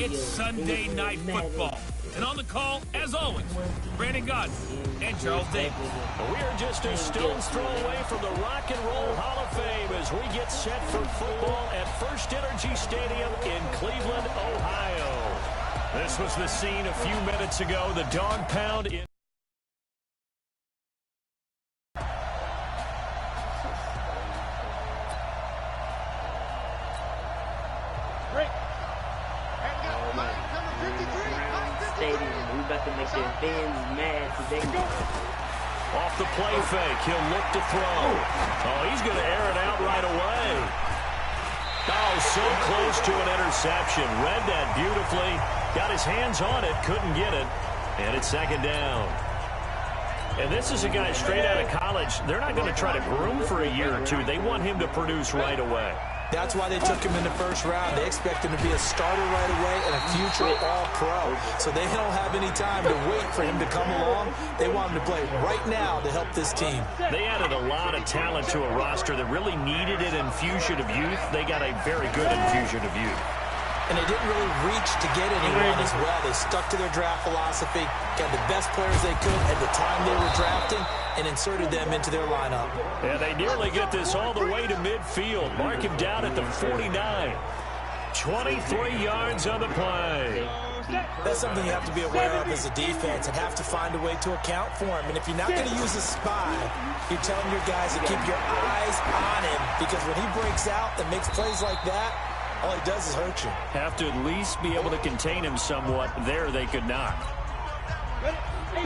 It's Sunday Night Football. And on the call, as always, Brandon Godden and Charles Davis. We are just a stone's throw away from the Rock and Roll Hall of Fame as we get set for football at First Energy Stadium in Cleveland, Ohio. This was the scene a few minutes ago. The dog pound in. Off the play fake, he'll look to throw. Oh, he's going to air it out right away. Oh, so close to an interception. Read that beautifully. Got his hands on it, couldn't get it. And it's second down. And this is a guy straight out of college. They're not going to try to groom for a year or two. They want him to produce right away. That's why they took him in the first round. They expect him to be a starter right away and a future all-pro. So they don't have any time to wait for him to come along. They want him to play right now to help this team. They added a lot of talent to a roster that really needed an infusion of youth. They got a very good infusion of youth. And they didn't really reach to get anyone as well. They stuck to their draft philosophy, got the best players they could at the time they were drafting, and inserted them into their lineup. And they nearly get this all the way to midfield. Mark him down at the 49. 23 yards on the play. That's something you have to be aware of as a defense and have to find a way to account for him. And if you're not going to use a spy, you're telling your guys to keep your eyes on him, because when he breaks out and makes plays like that, all he does is hurt you. Have to at least be able to contain him somewhat. There they could not.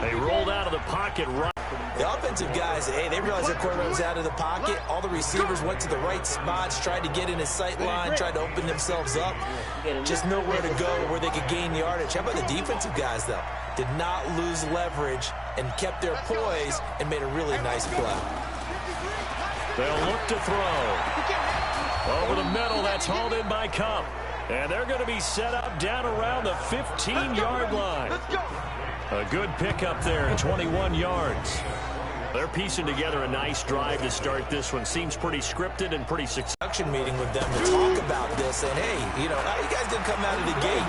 They rolled out of the pocket right. The offensive guys, hey, they realized their quarterback was out of the pocket. All the receivers went to the right spots, tried to get in his sight line, tried to open themselves up. Just nowhere to go where they could gain yardage. How about the defensive guys, though? Did not lose leverage and kept their poise and made a really nice play. They'll look to throw. Over the middle, that's hauled in by Cup. And they're going to be set up down around the 15-yard line. A good pickup there at 21 yards. They're piecing together a nice drive to start this one. Seems pretty scripted and pretty successful. Meeting with them to talk about this, and hey, you know, how you guys didn't come out of the gate.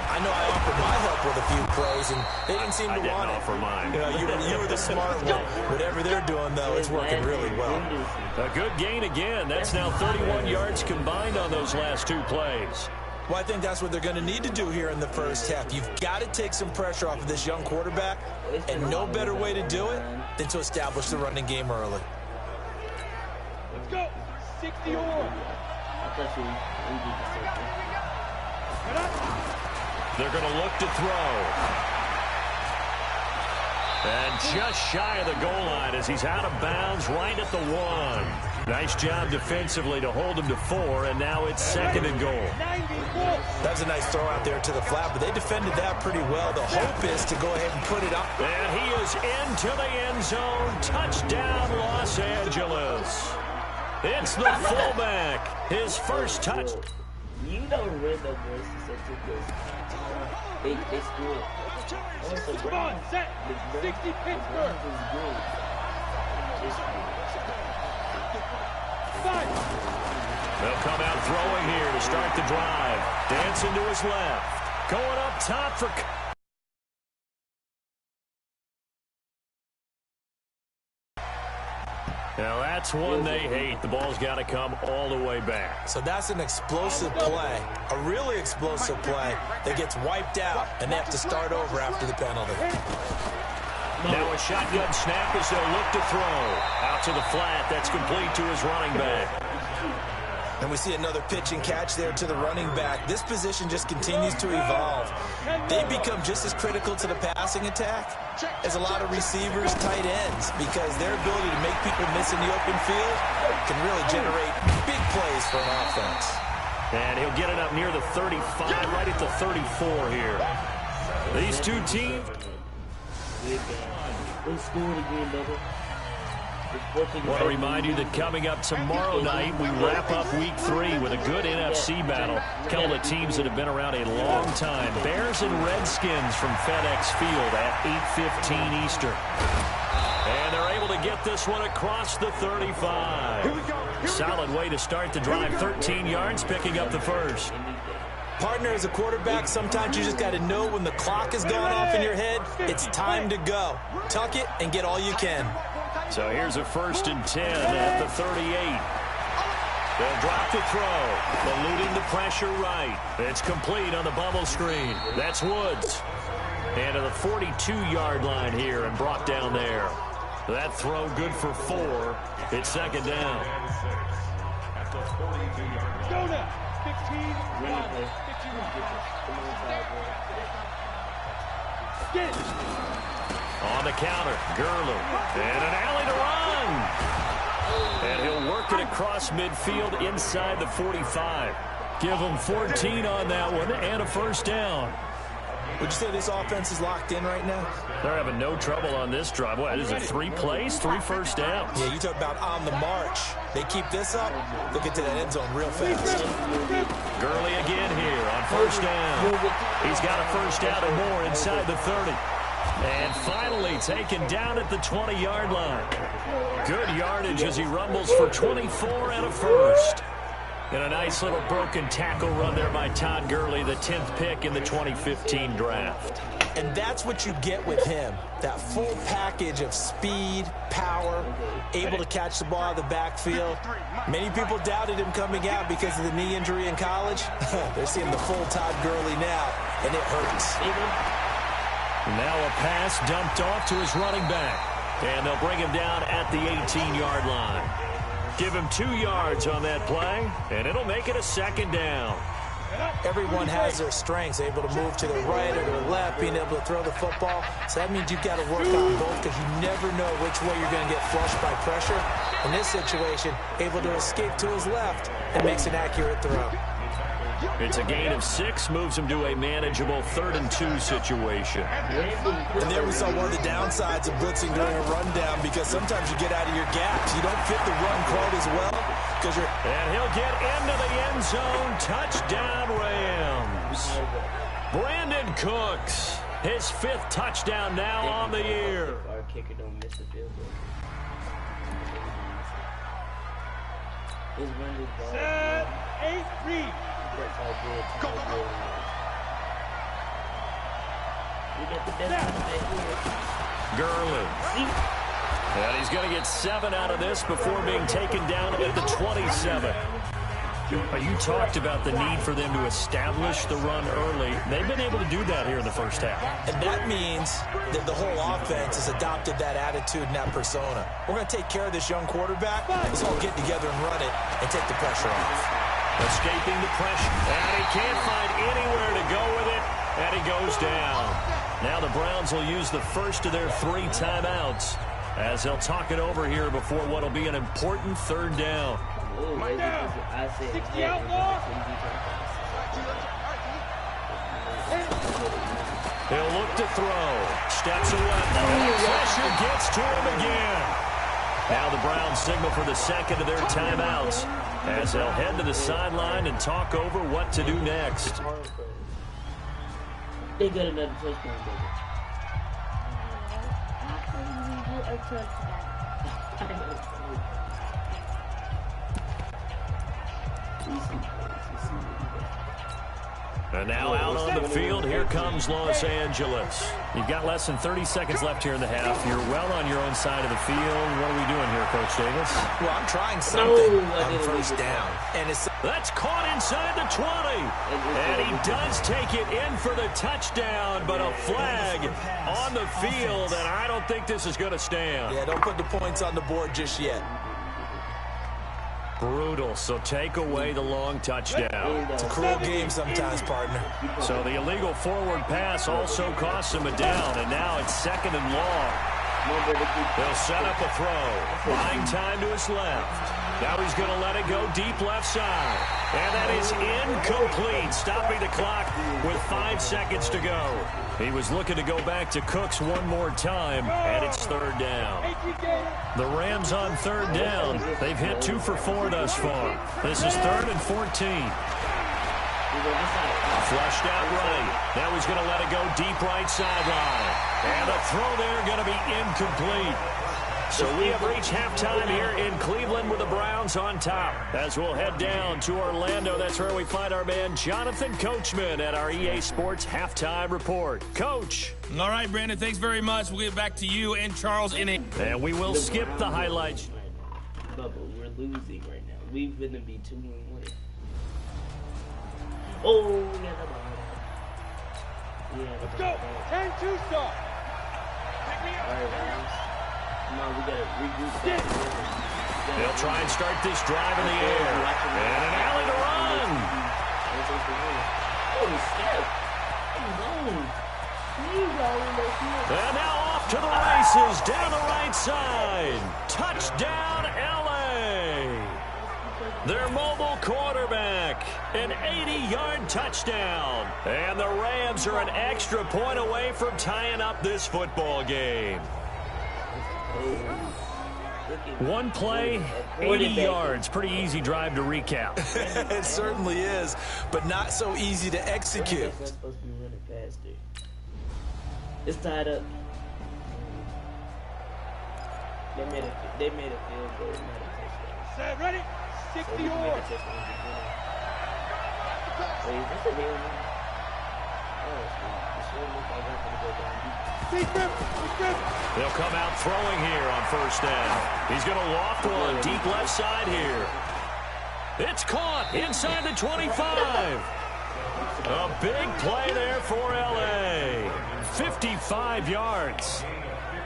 I know I offered my help with a few plays, and they didn't seem to want it. I didn't offer mine. You know, you were the smart one. Whatever they're doing, though, it's working really well. A good gain again. That's now 31 yards combined on those last two plays. Well, I think that's what they're going to need to do here in the first half. You've got to take some pressure off of this young quarterback, and no better way to do it than to establish the running game early. Let's go. 60 or. They're going to look to throw. And just shy of the goal line as he's out of bounds right at the 1. Nice job defensively to hold him to 4, and now it's second and goal. That was a nice throw out there to the flat, but they defended that pretty well. The hope is to go ahead and put it up. And he is into the end zone. Touchdown, Los Angeles. It's the fullback. His first touch. You don't read the voices that took this. They scored. Come on, set. 60 Pittsburgh. They'll come out throwing here to start the drive. Dancing to his left. Going up top for... Now that's one they hate. The ball's got to come all the way back. So that's an explosive play, a really explosive play that gets wiped out, and they have to start over after the penalty. Now a shotgun snap as they'll look to throw. Out to the flat. That's complete to his running back. And we see another pitch and catch there to the running back. This position just continues to evolve. They become just as critical to the passing attack as a lot of receivers, tight ends, because their ability to make people miss in the open field can really generate big plays for an offense. And he'll get it up near the 35, right at the 34 here. These two teams. They scored again, brother. I want to remind you that coming up tomorrow night, we wrap up Week 3 with a good NFC battle. A couple of teams that have been around a long time. Bears and Redskins from FedEx Field at 8:15 Eastern. And they're able to get this one across the 35. Solid way to start the drive. 13 yards, picking up the first. Partner, as a quarterback, sometimes you just got to know when the clock is going off in your head, it's time to go. Tuck it and get all you can. So here's a 1st and 10 at the 38. They'll drop the throw, eluding the pressure right. It's complete on the bubble screen. That's Woods. And to the 42-yard line here and brought down there. That throw good for 4. It's 2nd down. Go now. 15. On the counter, Gurley. And an alley to run. And he'll work it across midfield inside the 45. Give him 14 on that one and a 1st down. Would you say this offense is locked in right now? They're having no trouble on this drive. What, is it 3 plays, 3 1st downs? Yeah, you talk about on the march. They keep this up, they'll get to that end zone real fast. Gurley again here on 1st down. He's got a 1st down and more inside the 30. And finally taken down at the 20-yard line. Good yardage as he rumbles for 24 and a 1st. And a nice little broken tackle run there by Todd Gurley, the 10th pick in the 2015 draft. And that's what you get with him, that full package of speed, power, able to catch the ball out of the backfield. Many people doubted him coming out because of the knee injury in college. They're seeing the full Todd Gurley now, and it hurts. Now a pass dumped off to his running back. And they'll bring him down at the 18-yard line. Give him 2 yards on that play, and it'll make it a 2nd down. Everyone has their strengths, able to move to their right or their left, being able to throw the football. So that means you've got to work on both because you never know which way you're going to get flushed by pressure. In this situation, able to escape to his left and makes an accurate throw. It's a gain of 6, moves him to a manageable 3rd and 2 situation. And there we saw one of the downsides of blitzing during a rundown because sometimes you get out of your gaps. You don't fit the run quite as well because you're... And he'll get into the end zone. Touchdown, Rams. Brandon Cooks, his 5th touchdown now on the year. Our kicker don't miss the field goal. His run is ball. Set. 8-3. That's how good. We got the best one here. Gurley. And he's going to get 7 out of this before being taken down at the 27. You talked about the need for them to establish the run early. They've been able to do that here in the first half. And that means that the whole offense has adopted that attitude and that persona. We're going to take care of this young quarterback. Let's all get together and run it and take the pressure off. Escaping the pressure. And he can't find anywhere to go with it. And he goes down. Now the Browns will use the first of their 3 timeouts as they'll talk it over here before what will be an important 3rd down. Right now. 60 outlaw. He'll look to throw. Steps away. And the pressure gets to him again. Now the Browns signal for the 2nd of their timeouts as they'll head to the sideline and talk over what to do next. They got another touchdown, And now out on the field, here comes Los Angeles. You've got less than 30 seconds left here in the half. You're well on your own side of the field. What are we doing here, Coach Davis? Well, I'm trying something on 1st down. And it's... That's caught inside the 20. And he does take it in for the touchdown, but a flag on the field, and I don't think this is going to stand. Yeah, don't put the points on the board just yet. Brutal, so take away the long touchdown. It's a cruel game sometimes, partner. So the illegal forward pass also costs him a down, and now it's 2nd and long. They'll set up a throw. Buying time to his left. Now he's going to let it go deep left side. And that is incomplete, stopping the clock with 5 seconds to go. He was looking to go back to Cooks one more time, and it's 3rd down. The Rams on 3rd down. They've hit 2 for 4 thus far. This is 3rd and 14. Flushed out right. Now he's going to let it go deep right sideline. And the throw there going to be incomplete. So we have reached halftime here in Cleveland with the Browns on top. As we'll head down to Orlando, that's where we find our man Jonathan Coachman at our EA Sports Halftime Report. Coach. All right, Brandon, thanks very much. We'll get back to you and Charles in a... And we will skip the highlights. Bubba, we're losing right now. We're going to be 2-1. Oh, we got the ball. Let's go. 10-2 start. All right, Rams. Come on, we got to regroup. They'll try and start this drive in the air. And an alley to run. Oh, snap. And now off to the races down the right side. Touchdown, L.A. Their mobile quarterback, an 80-yard touchdown. And the Rams are an extra point away from tying up this football game. One play, 80 yards. Pretty easy drive to recap. It certainly is, but not so easy to execute. That's supposed to be running faster. It's tied up. They made a field goal, not a touchdown. Set, ready? 60 yards. Wait, is this a hill? Oh, it sure looks like I'm going to go down deep. They'll come out throwing here on first down. He's going to loft one deep left side here. It's caught inside the 25. A big play there for L.A. 55 yards.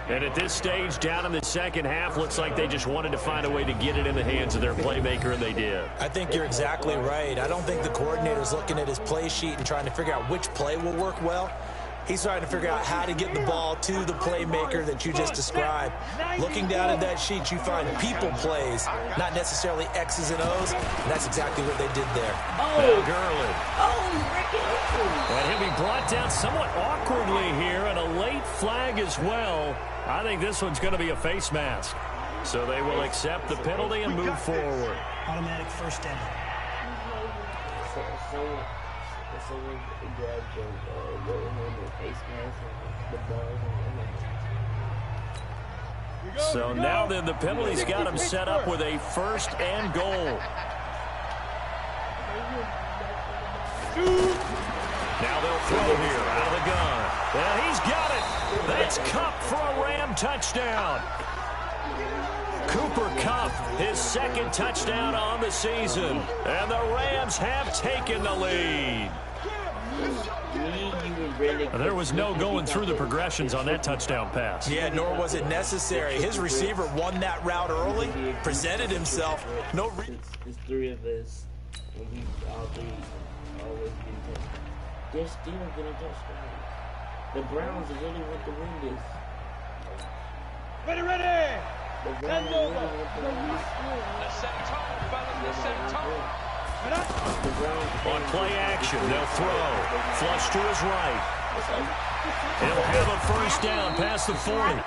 And at this stage, down in the second half, looks like they just wanted to find a way to get it in the hands of their playmaker, and they did. I think you're exactly right. I don't think the coordinator's looking at his play sheet and trying to figure out which play will work well. He's trying to figure out how to get the ball to the playmaker that you just described. Looking down at that sheet, you find people plays, not necessarily X's and O's, and that's exactly what they did there. Now Gurley. Oh, And he'll be brought down somewhat awkwardly here, and a late flag as well. I think this one's going to be a face mask. So they will accept the penalty and move forward. Automatic first down. Someone grabbed your face mask and the ball. So now then the penalty's got him set up with a first and goal. Now they'll throw here out of the gun. And he's got it. That's Kupp for a Ram touchdown. Cooper Kupp, his second touchdown on the season. And the Rams have taken the lead. There was no going through the progressions on that touchdown pass. Yeah, nor was it necessary. His receiver won that route early, presented himself. It's three of us, and we all three always get touchdowns. They're still getting touchdowns. The Browns really want to win this. Ready. The Browns really want to win this. On play action, they'll throw. Flush to his right. He'll have a first down past the 40.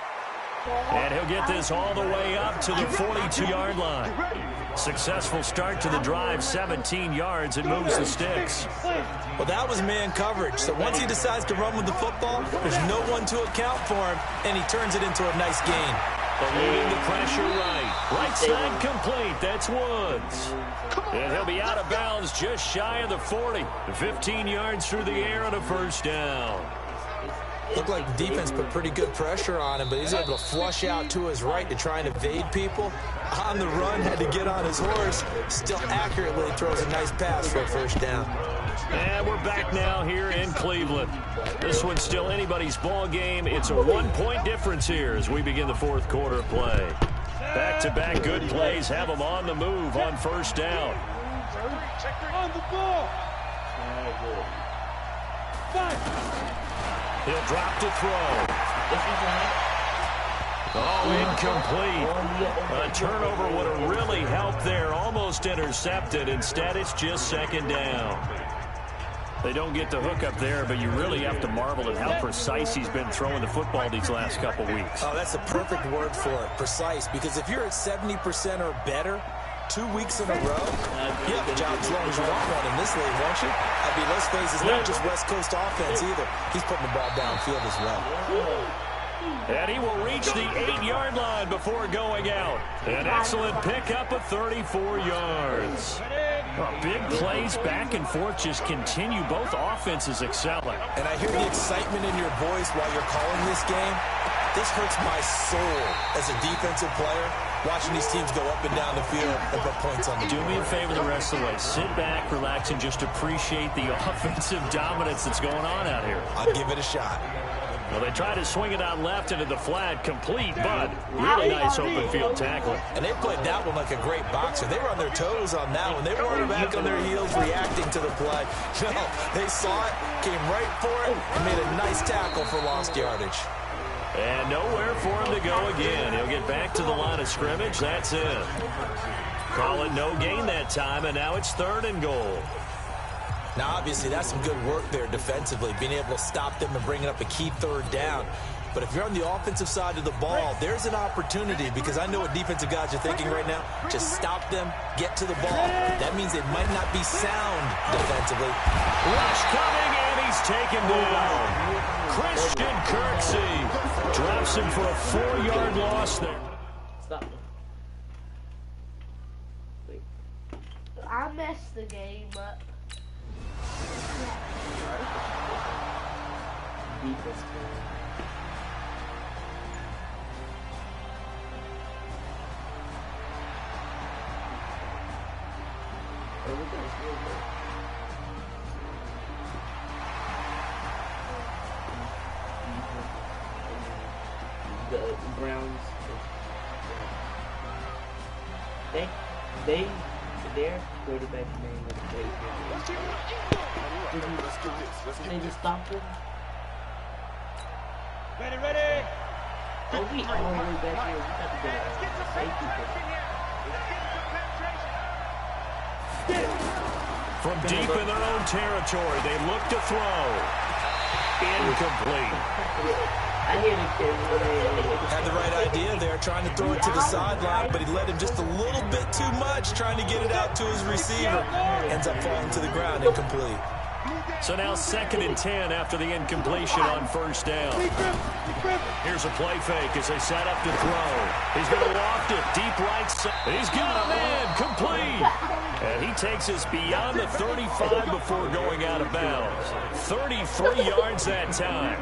And he'll get this all the way up to the 42-yard line. Successful start to the drive, 17 yards, and moves the sticks. Well, that was man coverage. So once he decides to run with the football, there's no one to account for him, and he turns it into a nice gain. Eluding the pressure right. Right side complete. That's Woods. And he'll be out of bounds just shy of the 40. 15 yards through the air on a first down. Looked like the defense put pretty good pressure on him, but he's able to flush out to his right to try and evade people. On the run, had to get on his horse. Still accurately throws a nice pass for a first down. And we're back now here in Cleveland. This one's still anybody's ball game. It's a 1-point difference here as we begin the fourth quarter of play. Back-to-back good plays have them on the move on first down. On the ball. He'll drop to throw. Oh, incomplete. A turnover would have really helped there. Almost intercepted. Instead, it's just second down. They don't get the hook up there, but you really have to marvel at how precise he's been throwing the football these last couple weeks. Oh, that's a perfect word for it, precise, because if you're at 70% or better 2 weeks in a row, you have a job as long as you want one in this league, won't you? I mean, let's face it, it's not just West Coast offense either. He's putting the ball downfield as well. And he will reach the 8-yard line before going out. An excellent pickup of 34 yards. Big plays back and forth just continue. Both offenses excelling. And I hear the excitement in your voice while you're calling this game. This hurts my soul as a defensive player, watching these teams go up and down the field and put points on the board. Do me a favor the rest of the way. Sit back, relax, and just appreciate the offensive dominance that's going on out here. I'll give it a shot. Well, they try to swing it out left into the flat, complete, but really nice open field tackling. And they played that one like a great boxer. They were on their toes on that one. They weren't back on their heels reacting to the play. No, they saw it, came right for it, and made a nice tackle for lost yardage. And nowhere for him to go again. He'll get back to the line of scrimmage. That's it. Call it no gain that time, and now it's 3rd and goal. Now, obviously, that's some good work there defensively, being able to stop them and bringing up a key 3rd down. But if you're on the offensive side of the ball, there's an opportunity, because I know what defensive guys are thinking right now. Just stop them, get to the ball. That means they might not be sound defensively. Rush coming, and he's taken down. Christian Kirksey drops him for a 4-yard loss there. Stop. I messed the game up. Defense. The Browns, their quarterback name is Baker. Did they just stop him? Ready. Oh, we all the way back here. We got to get a safety From deep in their own territory, they look to throw. Incomplete. I hear the kid. Had the right idea there, trying to throw it to the sideline, but he led him just a little bit too much, trying to get it out to his receiver. Ends up falling to the ground, incomplete. So now 2nd and 10 after the incompletion on 1st down. Here's a play fake as they set up to throw. He's going to loft it deep right side. He's got it in, complete. And he takes us beyond the 35 before going out of bounds. 33 yards that time.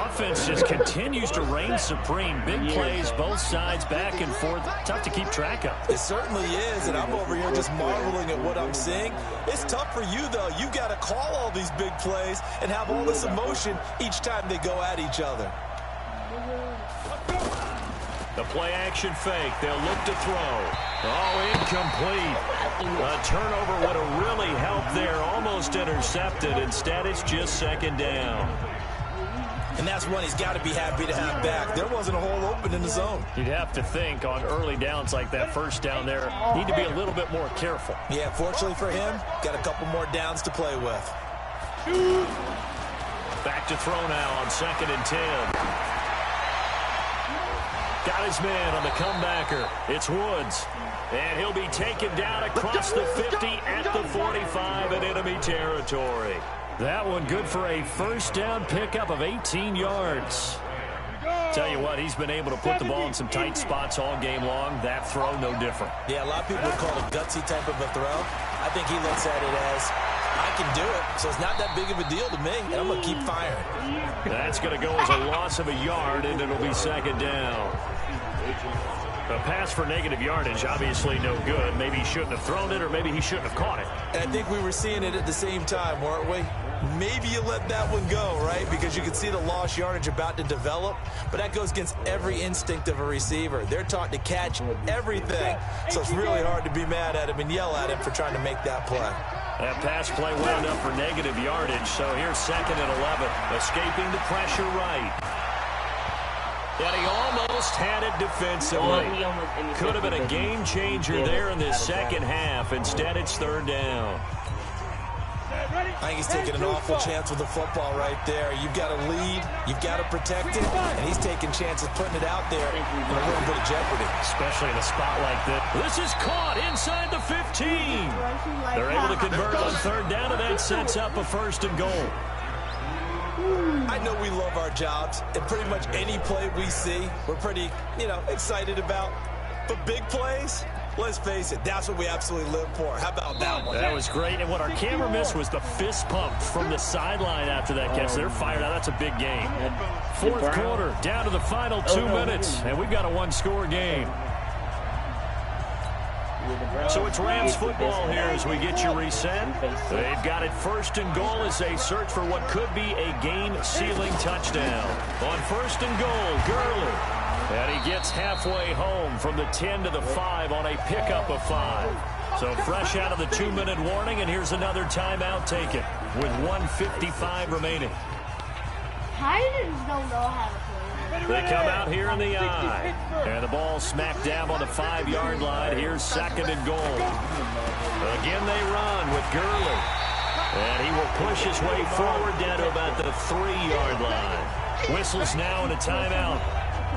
Offense just continues to reign supreme. Big plays, both sides, back and forth. Tough to keep track of. It certainly is, and I'm over here just marveling at what I'm seeing. It's tough for you, though. You've got to call all these big plays and have all this emotion each time they go at each other. The play action fake. They'll look to throw. Oh, incomplete. A turnover would have really helped there. Almost intercepted. Instead, it's just 2nd down. And that's one he's got to be happy to have back. There wasn't a hole open in the zone. You'd have to think on early downs like that 1st down there, need to be a little bit more careful. Yeah, fortunately for him, got a couple more downs to play with. Back to throw now on 2nd and 10. Got his man on the comebacker. It's Woods. And he'll be taken down across the 50 at the 45 in enemy territory. That one good for a 1st down pickup of 18 yards. Tell you what, he's been able to put the ball in some tight spots all game long. That throw, no different. Yeah, a lot of people would call it a gutsy type of a throw. I think he looks at it as, I can do it, so it's not that big of a deal to me, and I'm going to keep firing. That's going to go as a loss of a yard, and it'll be 2nd down. A pass for negative yardage, obviously no good. Maybe he shouldn't have thrown it, or maybe he shouldn't have caught it. And I think we were seeing it at the same time, weren't we? Maybe you let that one go, right? Because you can see the lost yardage about to develop. But that goes against every instinct of a receiver. They're taught to catch everything. So it's really hard to be mad at him and yell at him for trying to make that play. That pass play wound up for negative yardage. So here's 2nd and 11. Escaping the pressure right. And he almost had it defensively. Could have been a game changer there in this 2nd half. Instead, it's 3rd down. I think he's taking an awful chance with the football right there. You've got to lead, you've got to protect it, and he's taking chances putting it out there in a little bit of jeopardy. Especially in a spot like this. This is caught inside the 15. They're able to convert on 3rd down, and that sets up a 1st and goal. I know we love our jobs, and pretty much any play we see, we're pretty, excited about. But big plays, let's face it, that's what we absolutely live for. How about that one? That was great, and what our camera missed was the fist pump from the sideline after that catch. They're fired out. That's a big game. Fourth quarter, down to the final 2 minutes, and we've got a one-score game. So it's Rams football here as we get you reset. They've got it first and goal as they search for what could be a game-sealing touchdown. On first and goal, Gurley. And he gets halfway home from the 10 to the 5 on a pickup of 5. So fresh out of the 2-minute warning, and here's another timeout taken with 1:55 remaining. Titans don't know how to play. They come out here in the eye. And the ball smacked down on the 5-yard line. Here's second and goal. Again they run with Gurley. And he will push his way forward down to about the 3-yard line. Whistles now in a timeout.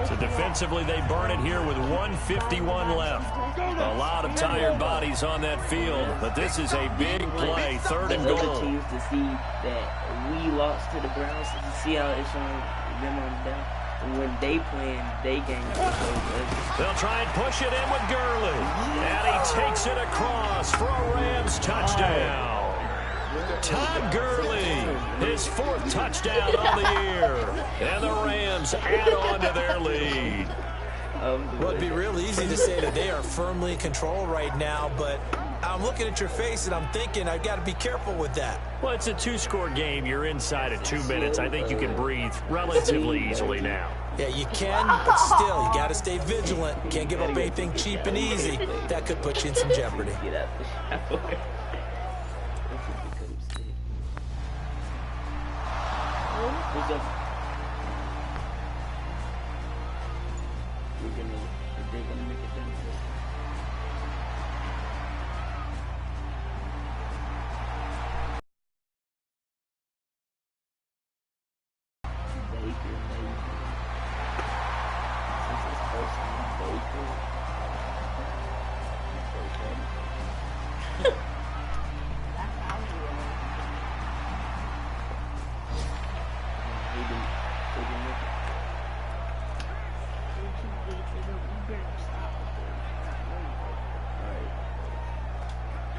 So defensively they burn it here with 1:51 left. A lot of tired bodies on that field. But this is a big play. Third and goal. To see that we lost to the Browns. To see how it's showing them on down. When they playing, they game. They'll try and push it in with Gurley. And he takes it across for a Rams touchdown. Todd Gurley, his 4th touchdown on the year. And the Rams add on to their lead. Well, it'd be real easy to say that they are firmly in control right now, but I'm looking at your face and I'm thinking I've got to be careful with that. Well, it's a 2-score game. You're inside of 2 minutes. I think you can breathe relatively easily now. Yeah, you can, but still, you got to stay vigilant. Can't give up anything cheap and easy. That could put you in some jeopardy.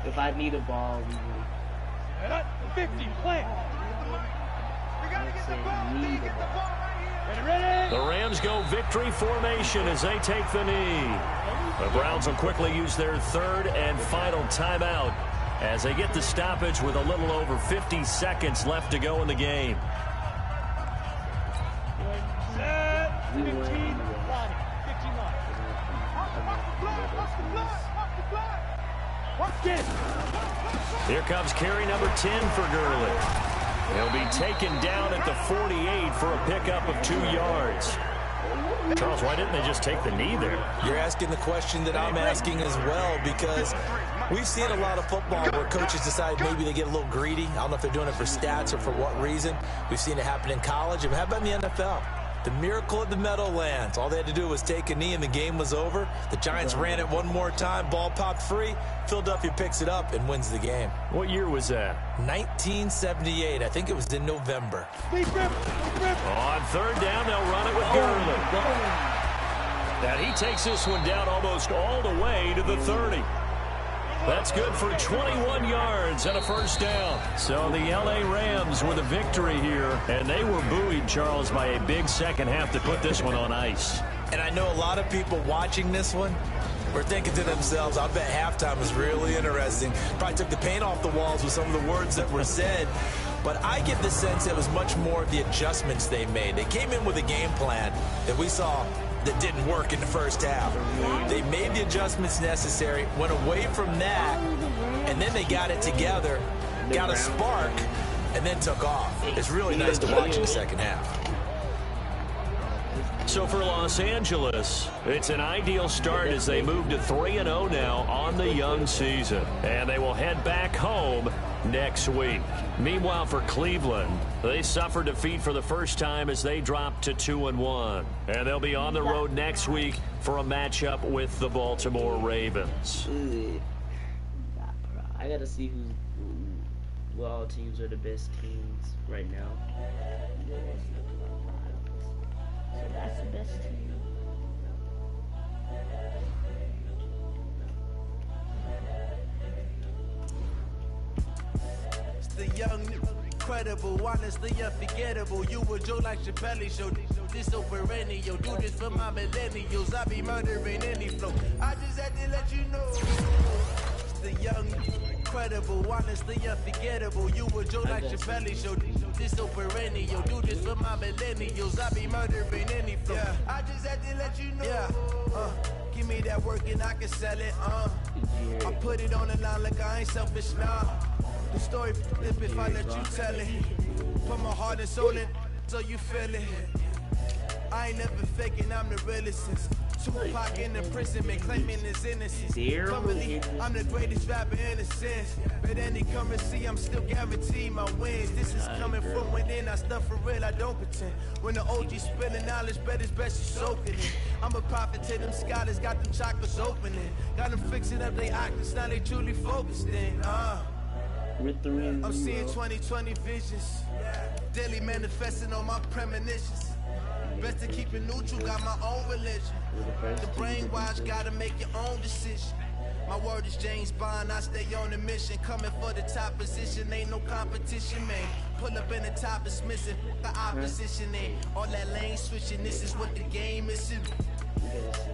If I need a ball, we will. 50, play. We gotta get the ball. Get the ball right here. Ready? The Rams go victory formation as they take the knee. The Browns will quickly use their 3rd and final timeout as they get the stoppage with a little over 50 seconds left to go in the game. Set. 15 line. 15 line. Here comes carry number 10 for Gurley. He'll be taken down at the 48 for a pickup of 2 yards. Charles, why didn't they just take the knee there? You're asking the question that I'm asking as well, because we've seen a lot of football where coaches decide maybe they get a little greedy. I don't know if they're doing it for stats or for what reason. We've seen it happen in college. And how about in the NFL? The miracle of the Meadowlands. All they had to do was take a knee and the game was over. The Giants ran it one more time. Ball popped free. Philadelphia picks it up and wins the game. What year was that? 1978. I think it was in November. On 3rd down, they'll run it with Gurley. And he takes this one down almost all the way to the 30. That's good for 21 yards and a first down. So the L.A. Rams with a victory here, and they were buoyed, Charles, by a big second half to put this one on ice. And I know a lot of people watching this one were thinking to themselves, I bet halftime was really interesting. Probably took the paint off the walls with some of the words that were said. But I get the sense it was much more of the adjustments they made. They came in with a game plan that we saw that didn't work in the first half. They made the adjustments necessary, went away from that, and then they got it together, got a spark, and then took off. It's really nice to watch in the second half. So for Los Angeles, it's an ideal start as they move to 3-0 now on the young season. And they will head back home next week. Meanwhile, for Cleveland, they suffered defeat for the first time as they dropped to 2-1. And they'll be on the road next week for a matchup with the Baltimore Ravens. I got to see what all teams are the best teams right now. best team. It's the young, incredible, honestly unforgettable. You a Joe like Chappelle show. This so perennial. Do this for my millennials. I be murdering any flow. I just had to let you know. It's the young, incredible, honestly unforgettable. You a Joe like Chappelle show. This so perennial. Do this for my millennials. I be murdering any flow. Yeah. I just had to let you know. Yeah. Give me that work and I can sell it. I put it on the line like I ain't selfish now. The story flip if I let you tell it. Put my heart and soul in so you feel it. I ain't never faking, I'm the realest since Tupac in the prison, man, claiming his innocence. Currently, I'm the greatest rapper in a sense. But any currency, I'm still guaranteed my wins. This is coming from within, I stuff for real, I don't pretend. When the OG spilling knowledge, bet it's best you soaking it. I'm a prophet to them scholars, got them chakras opening. Got them fixing up they octaves, now they truly focused in. I'm seeing 2020 visions, daily manifesting on my premonitions. Best to keep it neutral, got my own religion. The brainwash, gotta make your own decision. My word is James Bond, I stay on a mission. Coming for the top position, ain't no competition, man. Pull up in the top is missing, the opposition ain't. All that lane switching, this is what the game is.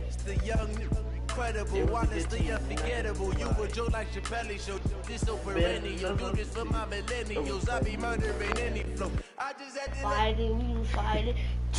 It's the young, incredible, honestly unforgettable. You a Joe like Chappelle show. This so perennial. Do this for my millennials. I be murdering any flow. I just had to fighting,